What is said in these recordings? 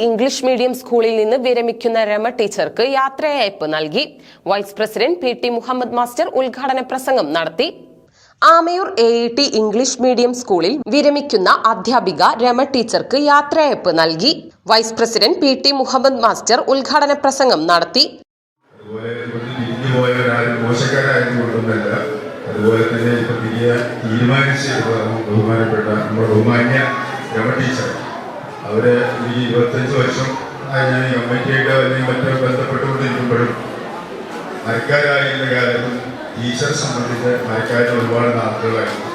English medium സ്കൂളിൽ നിന്ന് വിരമിക്കുന്ന രമ ടീച്ചർക്ക് യാത്രയയപ്പ് നൽകി. Vice president P T Muhammad master ഉദ്ഘാടന പ്രസംഗം നടത്തി. ആമയൂർ AET ഇംഗ്ലീഷ് മീഡിയം സ്കൂളിൽ വിരമിക്കുന്ന അധ്യാപിക രമ ടീച്ചർക്ക് യാത്രയയപ്പ് നൽകി. Vice president P T Muhammad master ഉദ്ഘാടന പ്രസംഗം നടത്തി. അതുപോലെ തന്നെ ഇപ്പൊ തീരുമാനിച്ച ബഹുമാനപ്പെട്ട നമ്മുടെ ബഹുമാന്യ രമ ടീച്ചർ, അവര് ഈ 25 വർഷം ഞാൻ കമ്മിറ്റിയായിട്ട് അല്ലെങ്കിൽ മറ്റോ ബന്ധപ്പെട്ടുകൊണ്ടിരിക്കുമ്പോഴും മരക്കാരായിരുന്ന കാലത്ത് ടീച്ചറെ സംബന്ധിച്ച് മരക്കാരിൽ ഒരുപാട് നാളുകളായിരുന്നു.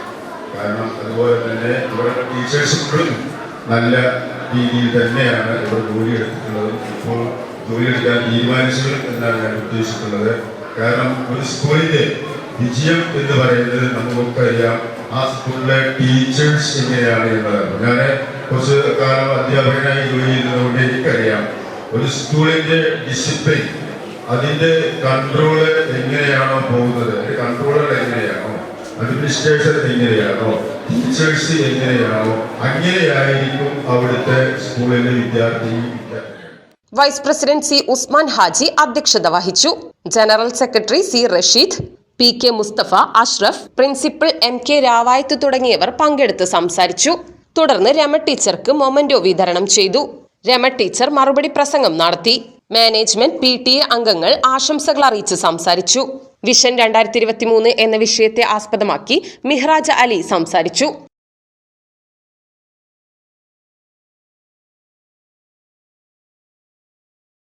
കാരണം അതുപോലെ തന്നെ ഇവിടെ ടീച്ചേഴ്സ് ഇപ്പോഴും നല്ല രീതിയിൽ തന്നെയാണ് ഇവിടെ ജോലി എടുത്തിട്ടുള്ളത്. ഇപ്പോൾ ജോലി എടുക്കാൻ തീരുമാനിച്ചത് എന്നാണ് ഞാൻ ഉദ്ദേശിച്ചിട്ടുള്ളത്. കാരണം ഒരു സ്കൂളിന്റെ വിജയം എന്ന് പറയുന്നത് നമുക്കറിയാം, ആ സ്കൂളിലെ ടീച്ചേഴ്സ് എങ്ങനെയാണ് എന്നതാണ്. ഞാൻ കുറച്ച് കാലം അധ്യാപകനായി ജോലി ചെയ്തതുകൊണ്ട് എനിക്കറിയാം ഒരു സ്കൂളിന്റെ ഡിസിപ്ലിൻ, അതിന്റെ കൺട്രോള് എങ്ങനെയാണോ പോകുന്നത്, കൺട്രോളർ എങ്ങനെയാണോ, അഡ്മിനിസ്ട്രേഷൻ എങ്ങനെയാണോ, ടീച്ചേഴ്സ് എങ്ങനെയാണോ, അങ്ങനെയായിരിക്കും അവിടുത്തെ സ്കൂളിലെ വിദ്യാർത്ഥി. Vice president C Usman Haji അധ്യക്ഷത വഹിച്ചു. General secretary C Rasheed, PK Mustafa, Ashraf, principal MK Ravayath തുടങ്ങിയവർ പങ്കെടുത്ത് സംസാരിച്ചു. തുടർന്ന് രമ ടീച്ചർക്ക് മൊമന്റോ വിതരണം ചെയ്തു. രമ ടീച്ചർ മറുപടി പ്രസംഗം നടത്തി. മാനേജ്മെന്റ് PTA അംഗങ്ങൾ ആശംസകൾ അറിയിച്ച് സംസാരിച്ചു. വിഷൻ 2023 എന്ന വിഷയത്തെ ആസ്പദമാക്കി മിഹ്റാജ് അലി സംസാരിച്ചു.